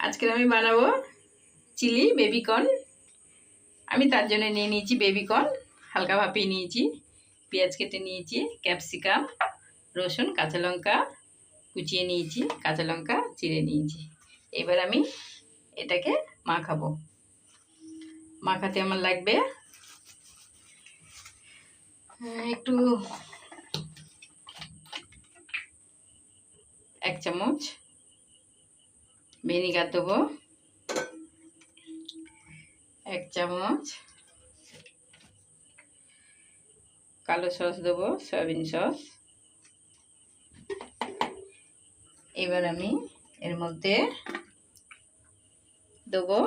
আজকে আমি বানাবো চিলি বেবিকর্ন। আমি তার জন্য নিয়ে নিয়েছি বেবিকর্ন, হালকা ভাপিয়ে নিয়েছি, পেঁয়াজ কেটে নিয়েছি, ক্যাপসিকাম, রসুন, কাঁচা লঙ্কা কুচিয়ে নিয়েছি, কাঁচা লঙ্কা চিড়ে নিয়েছি। এবার আমি এটাকে মাখাবো। মাখাতে আমার লাগবে একটু 1 চামচ ভিনেগার দেবো, 1 চামচ কালো সস দেবো, সয়াবিন সস। এবার আমি এর মধ্যে দেবো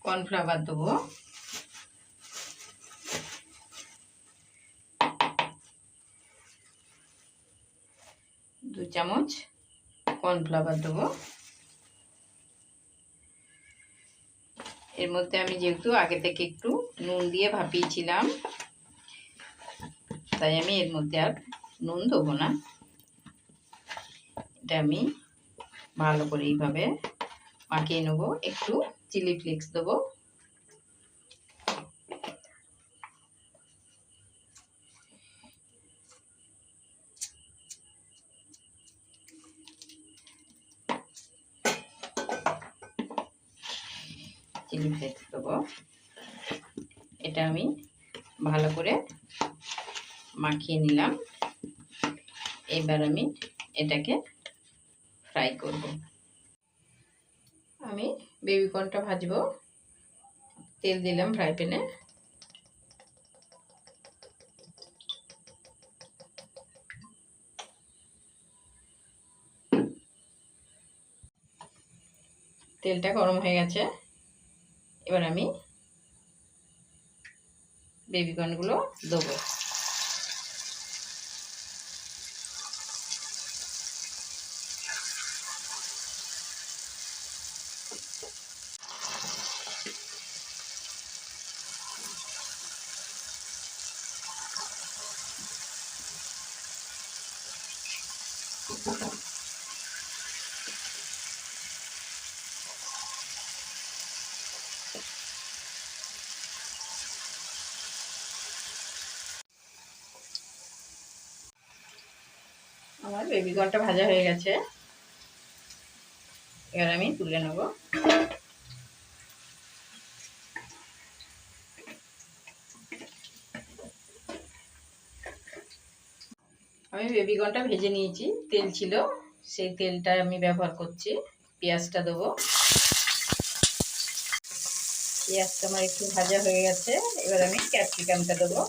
কর্নফ্লাওয়ার, দেবো 2 চামচ কর্নফ্লাওয়ার দেবো। এর মধ্যে আমি যেহেতু আগে থেকে একটু নুন দিয়ে ভাপিয়েছিলাম, তাই আমি এর মধ্যে আর নুন দেবো না। এটা আমি ভালো করে এইভাবে মাখিয়ে নেব। একটু চিলি ফ্লেক্স দেবো, চিলি ফ্লেক্স দেবো। এটা আমি ভালো করে মাখিয়ে নিলাম। এবার আমি এটাকে ফ্রাই করব। আমি বেবিকর্নটা ভাজবো। তেল দিলাম ফ্রাই প্যানে। তেলটা গরম হয়ে গেছে। এবার আমি বেবিকর্নগুলো দেবো। আমার বেবিকর্নটা ভাজা হয়ে গেছে। এবার আমি তুলে নেব। আমি বেবিকর্নটা ভেজে নিয়েছি, তেল ছিল, সেই তেলটা আমি ব্যবহার করছি। পেঁয়াজটা দেবো। পেঁয়াজটা আমার একটু ভাজা হয়ে গেছে। এবার আমি ক্যাপসিকামটা দেবো।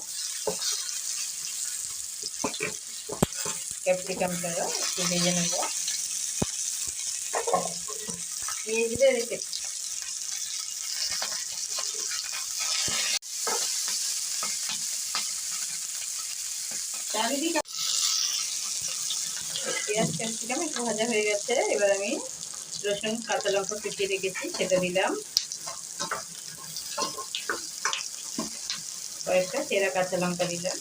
ক্যাপসিকামটা একটু ভেজে নেব। পেঁয়াজটা রেখে চারিদিকে পেঁয়াজ ক্যাপসিকাম একটু ভাজা হয়ে গেছে। এবার আমি রসুন কাঁচা লঙ্কা কুচিয়ে রেখেছি, সেটা দিলাম। কয়েকটা চেরা কাঁচা লঙ্কা দিলাম।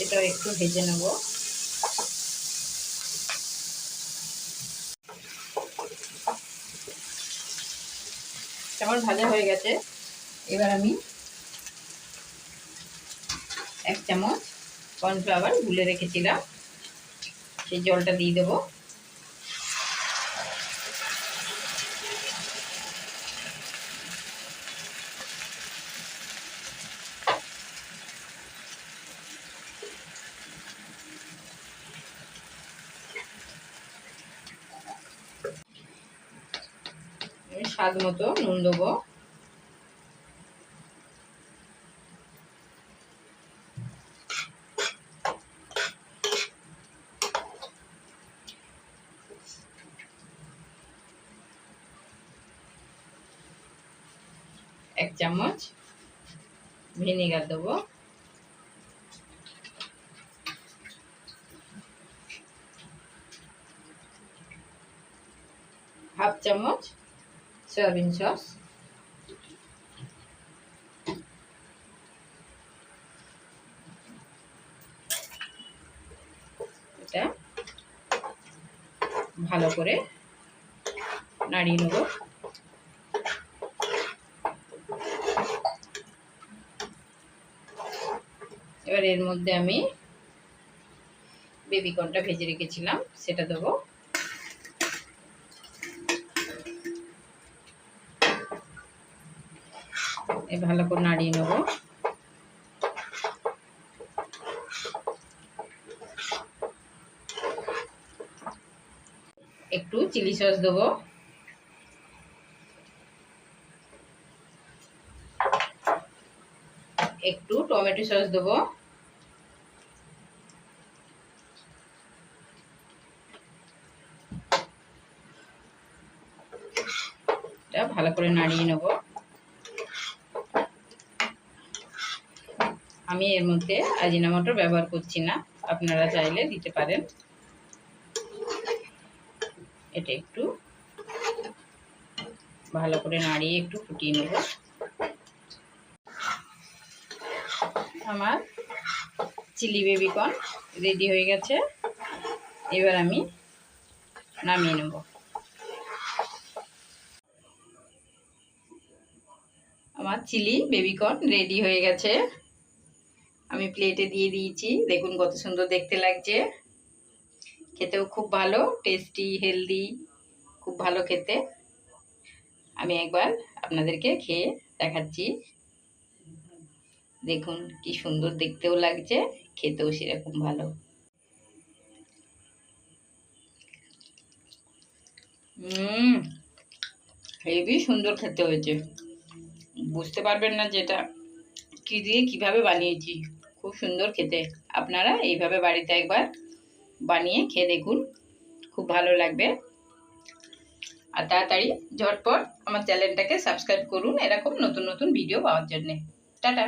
এটাও একটু ভেজে নেব। আমার ভাজা হয়ে গেছে। এবার আমি 1 চামচ কর্নফ্লাওয়ার গুলে রেখেছিলাম, সেই জলটা দিয়ে দেবো। স্বাদ মতো নুন দেবো। এক চামচ ভিনেগার দেবো। হাফ চামচ সয়াবিন সস, এটা ভালো করে নাড়িয়ে নেব। এবার এর মধ্যে আমি বেবিকর্নটা ভেজে রেখেছিলাম সেটা দেবো। ভালো করে নাড়িয়ে নেব। একটু চিলি সস দেবো, একটু টমেটো সস দেবো, এটা ভালো করে নাড়িয়ে নেব। আমি এর মধ্যে আজিনামোটো ব্যবহার করছি না, আপনারা চাইলে দিতে পারেন। এটা একটু ভালো করে নাড়িয়ে একটু ফুটিয়ে নেব। আমার চিলি বেবিকর্ন রেডি হয়ে গেছে। এবার আমি নামিয়ে নেব। আমার চিলি বেবিকর্ন রেডি হয়ে গেছে, আমি প্লেটে দিয়ে দিয়েছি। দেখুন কত সুন্দর দেখতে লাগছে, খেতেও খুব ভালো, টেস্টি, হেলদি, খুব ভালো খেতে। আমি একবার আপনাদেরকে খেয়ে দেখাচ্ছি। দেখুন কি সুন্দর দেখতেও লাগছে, খেতেও সেরকম ভালো। হেবি সুন্দর খেতে হয়েছে, বুঝতে পারবেন না যেটা কি দিয়ে কিভাবে বানিয়েছি। খুব সুন্দর খেতে। আপনারা এইভাবে বাড়িতে একবার বানিয়ে খেয়ে দেখুন, খুব ভালো লাগবে। আর তাড়াতাড়ি ঝটপট আমার চ্যানেলটাকে সাবস্ক্রাইব করুন এরকম নতুন নতুন ভিডিও পাওয়ার জন্যে। টাটা।